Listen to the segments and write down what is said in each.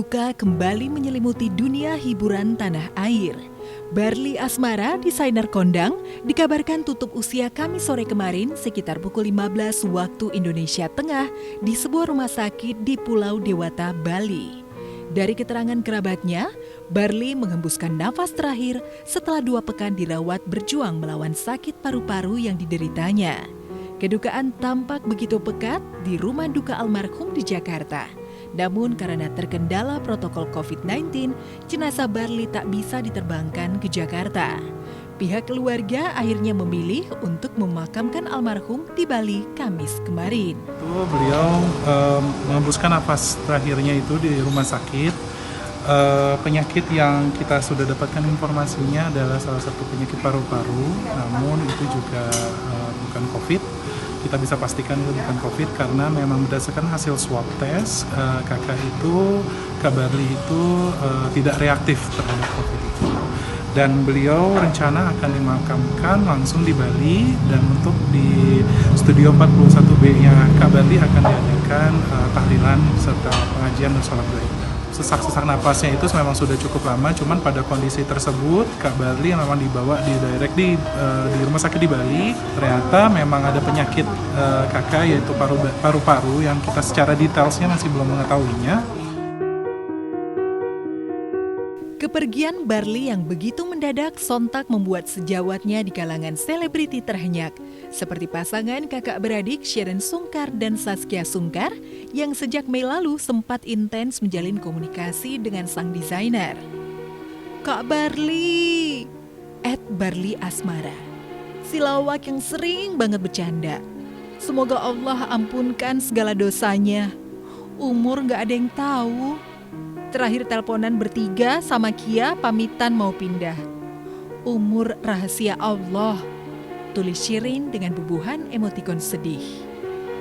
duka kembali menyelimuti dunia hiburan tanah air. Barli Asmara, desainer kondang, dikabarkan tutup usia Kamis sore kemarin sekitar pukul 15 waktu Indonesia Tengah di sebuah rumah sakit di Pulau Dewata, Bali. Dari keterangan kerabatnya, Barli menghembuskan nafas terakhir setelah 2 pekan dirawat berjuang melawan sakit paru-paru yang dideritanya. Kedukaan tampak begitu pekat di rumah duka almarhum di Jakarta. Namun karena terkendala protokol COVID-19, jenazah Barli tak bisa diterbangkan ke Jakarta. Pihak keluarga akhirnya memilih untuk memakamkan almarhum di Bali Kamis kemarin. Beliau menghembuskan nafas terakhirnya itu di rumah sakit. Penyakit yang kita sudah dapatkan informasinya adalah salah satu penyakit paru-paru, namun itu juga bukan COVID. Kita bisa pastikan itu bukan COVID karena memang berdasarkan hasil swab test, Kak Barli itu tidak reaktif terhadap COVID itu. Dan beliau rencana akan dimakamkan langsung di Bali, dan untuk di studio 41B-nya Kak Barli akan diadakan tahlilan serta pengajian dan sholat gaib. Sesak-sesak napasnya itu memang sudah cukup lama, cuman pada kondisi tersebut Kak Barli memang dibawa di rumah sakit di Bali. Ternyata memang ada penyakit kakak yaitu paru-paru yang kita secara detailsnya masih belum mengetahuinya. Kepergian Barli yang begitu mendadak sontak membuat sejawatnya di kalangan selebriti terhenyak, seperti pasangan kakak beradik Sheren Sungkar dan Saskia Sungkar yang sejak Mei lalu sempat intens menjalin komunikasi dengan sang desainer. Kak Barli, @Barli Asmara, si lawak yang sering banget bercanda. Semoga Allah ampunkan segala dosanya. Umur gak ada yang tahu. Terakhir teleponan bertiga sama Kia pamitan mau pindah. Umur rahasia Allah, tulis Shirin dengan bubuhan emotikon sedih.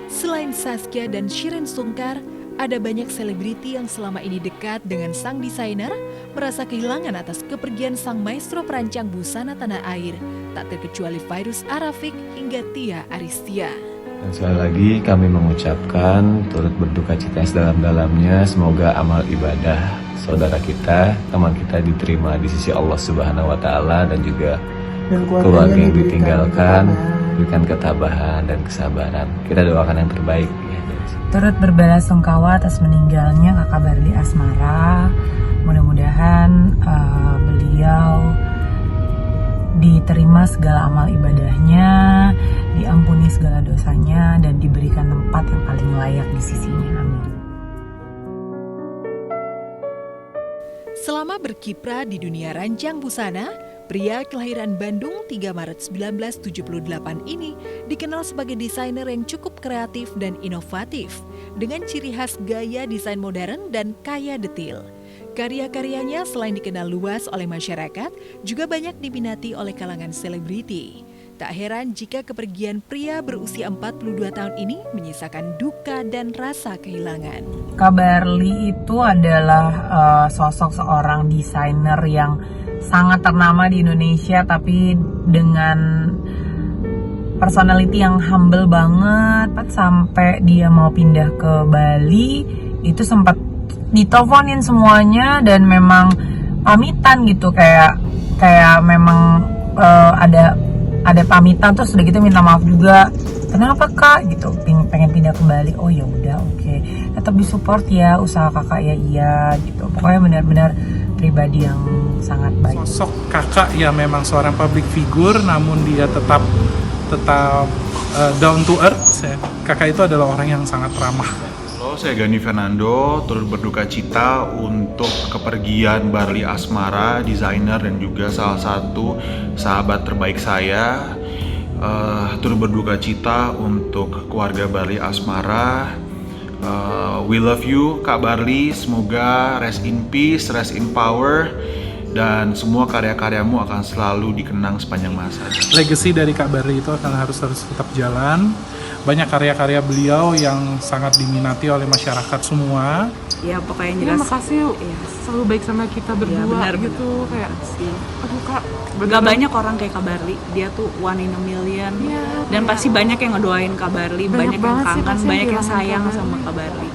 Selain Saskia dan Sheren Sungkar, ada banyak selebriti yang selama ini dekat dengan sang desainer merasa kehilangan atas kepergian sang maestro perancang busana tanah air, tak terkecuali Fairuz Arafik hingga Tia Aristia. Dan sekali lagi kami mengucapkan turut berduka cita sedalam-dalamnya. Semoga amal ibadah saudara kita, teman kita diterima di sisi Allah Subhanahu wa Ta'ala, dan juga keluarga yang ditinggalkan berikan ketabahan dan kesabaran. Kita doakan yang terbaik ya. Turut berbelasungkawa atas meninggalnya Kakak Barli Asmara. Mudah-mudahan beliau diterima segala amal ibadahnya, diampuni segala dosanya, dan diberikan tempat yang paling layak di sisinya. Amin. Selama berkiprah di dunia rancang busana, pria kelahiran Bandung 3 Maret 1978 ini dikenal sebagai desainer yang cukup kreatif dan inovatif, dengan ciri khas gaya desain modern dan kaya detil. Karya-karyanya selain dikenal luas oleh masyarakat, juga banyak diminati oleh kalangan selebriti. Tak heran jika kepergian pria berusia 42 tahun ini menyisakan duka dan rasa kehilangan. Kak Barli itu adalah sosok seorang desainer yang sangat ternama di Indonesia, tapi dengan personality yang humble banget. Sampai dia mau pindah ke Bali, itu sempat diteleponin semuanya dan memang pamitan gitu, kayak memang ada pamitan, terus udah gitu minta maaf juga. Kenapa Kak gitu, pengen pindah ke Bali. Oh ya udah, oke. Tetap disupport ya usaha Kakak ya, iya gitu. Pokoknya benar-benar pribadi yang sangat baik. Sosok kakak ya memang seorang public figure, namun dia tetap down to earth. Kakak itu adalah orang yang sangat ramah. Halo, saya Gani Fernando, turut berduka cita untuk kepergian Barli Asmara, desainer dan juga salah satu sahabat terbaik saya. Turut berduka cita untuk keluarga Barli Asmara. We love you Kak Barli, semoga rest in peace, rest in power, dan semua karya-karyamu akan selalu dikenang sepanjang masa. Legacy dari Kak Barli itu akan harus tetap jalan. Banyak karya-karya beliau yang sangat diminati oleh masyarakat semua. Ya pokoknya jelas. Makasih ya, selalu baik sama kita berdua benar, gitu. Kayak sih. Aduh Kak, Gak banyak orang kayak Kak Barli, dia tuh one in a million. Dan pasti banyak yang ngedoain Kak Barli, banyak yang kangen, banyak yang sayang sama Kak Barli.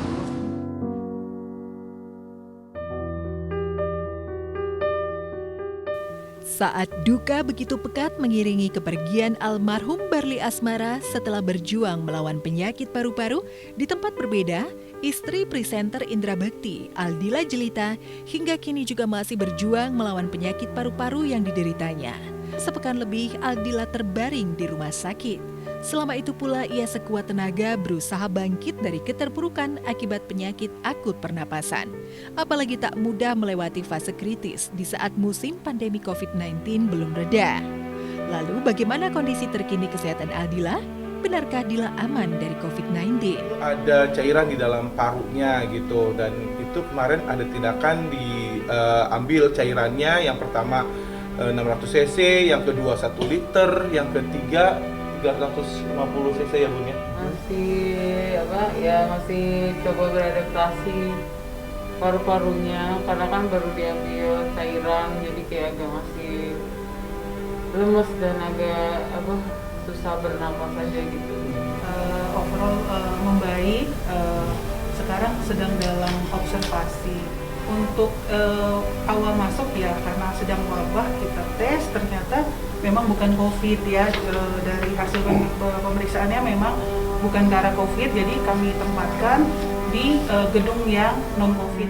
Saat duka begitu pekat mengiringi kepergian almarhum Barli Asmara setelah berjuang melawan penyakit paru-paru di tempat berbeda, istri presenter Indra Bekti, Aldila Jelita, hingga kini juga masih berjuang melawan penyakit paru-paru yang dideritanya. Sepekan lebih, Aldila terbaring di rumah sakit. Selama itu pula ia sekuat tenaga berusaha bangkit dari keterpurukan akibat penyakit akut pernapasan. Apalagi tak mudah melewati fase kritis di saat musim pandemi COVID-19 belum reda. Lalu bagaimana kondisi terkini kesehatan Aldila? Benarkah Dila aman dari COVID-19? Ada cairan di dalam parunya gitu, dan itu kemarin ada tindakan diambil cairannya. Yang pertama 600 cc, yang kedua 1 liter, yang ketiga 350 cc ya Bun ya? Masih coba beradaptasi paru-parunya karena kan baru diambil cairan, jadi kayak agak masih lemes dan agak susah bernapas aja gitu. Overall membaik, sekarang sedang dalam observasi. Untuk awal masuk ya karena sedang wabah, kita tes ternyata memang bukan COVID ya, dari hasil pemeriksaannya memang bukan ke arah COVID, jadi kami tempatkan di gedung yang non-COVID.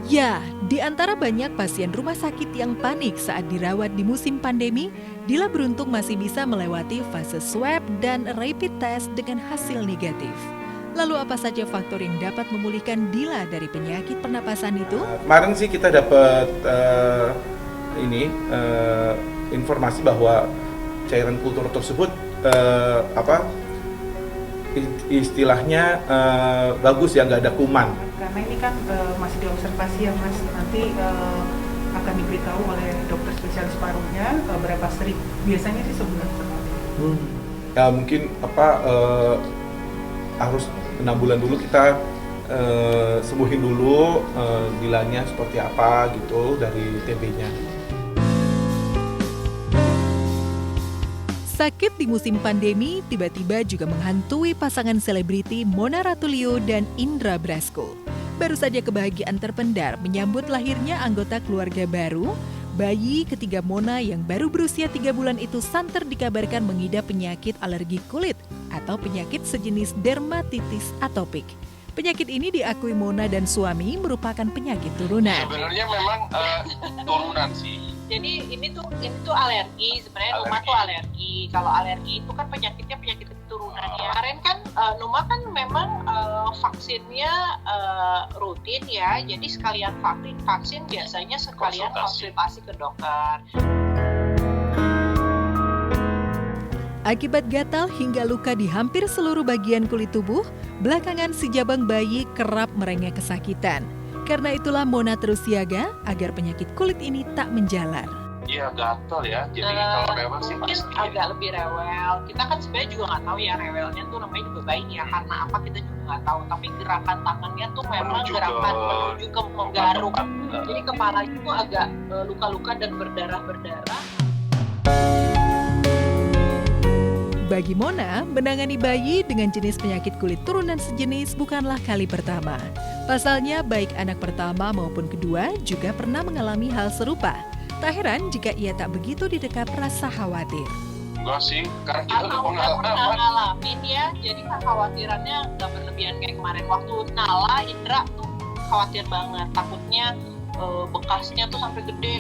Ya, di antara banyak pasien rumah sakit yang panik saat dirawat di musim pandemi, Dila beruntung masih bisa melewati fase swab dan rapid test dengan hasil negatif. Lalu apa saja faktor yang dapat memulihkan Dila dari penyakit pernapasan itu? Kemarin sih kita dapat informasi bahwa cairan kultur tersebut istilahnya bagus ya, nggak ada kuman. Karena ini kan masih diobservasi ya Mas, nanti akan diberitahu oleh dokter spesialis parunya berapa sering, biasanya sih sebulan sekali. Ya mungkin harus 6 bulan dulu kita sembuhin dulu Dilanya seperti apa gitu dari TB-nya. Sakit di musim pandemi tiba-tiba juga menghantui pasangan selebriti Mona Ratuliu dan Indra Brasko. Baru saja kebahagiaan terpendar menyambut lahirnya anggota keluarga baru. Bayi ketiga Mona yang baru berusia 3 bulan itu santer dikabarkan mengidap penyakit alergi kulit atau penyakit sejenis dermatitis atopik. Penyakit ini diakui Mona dan suami merupakan penyakit turunan. Sebenarnya memang turunan sih. Jadi ini tuh alergi, sebenarnya Numa tuh alergi. Kalau alergi itu kan penyakitnya penyakit keturunan ya. Kemarin kan Numa kan memang vaksinnya rutin ya. Jadi sekalian vaksin biasanya sekalian konsultasi ke dokter. Akibat gatal hingga luka di hampir seluruh bagian kulit tubuh, belakangan si jabang bayi kerap merengek kesakitan. Karena itulah Mona terus siaga agar penyakit kulit ini tak menjalar. Iya gatal ya, jadi kalau rewel sih mungkin pasti agak lebih rewel. Kita kan sebenarnya juga nggak tahu ya rewelnya tuh namanya juga baik ya, karena apa kita juga nggak tahu. Tapi gerakan tangannya tuh memang gerakan menuju ke menggaruk. Jadi kepalanya tuh agak luka-luka dan berdarah-berdarah. Bagi Mona, menangani bayi dengan jenis penyakit kulit turunan sejenis bukanlah kali pertama. Pasalnya, baik anak pertama maupun kedua juga pernah mengalami hal serupa. Tak heran jika ia tak begitu didekap rasa khawatir. Enggak sih, karena kita udah pernah ngalamin ya, jadi kekhawatirannya nggak berlebihan kayak kemarin. Waktu Nala, Indra tuh khawatir banget, takutnya bekasnya tuh sampai gede.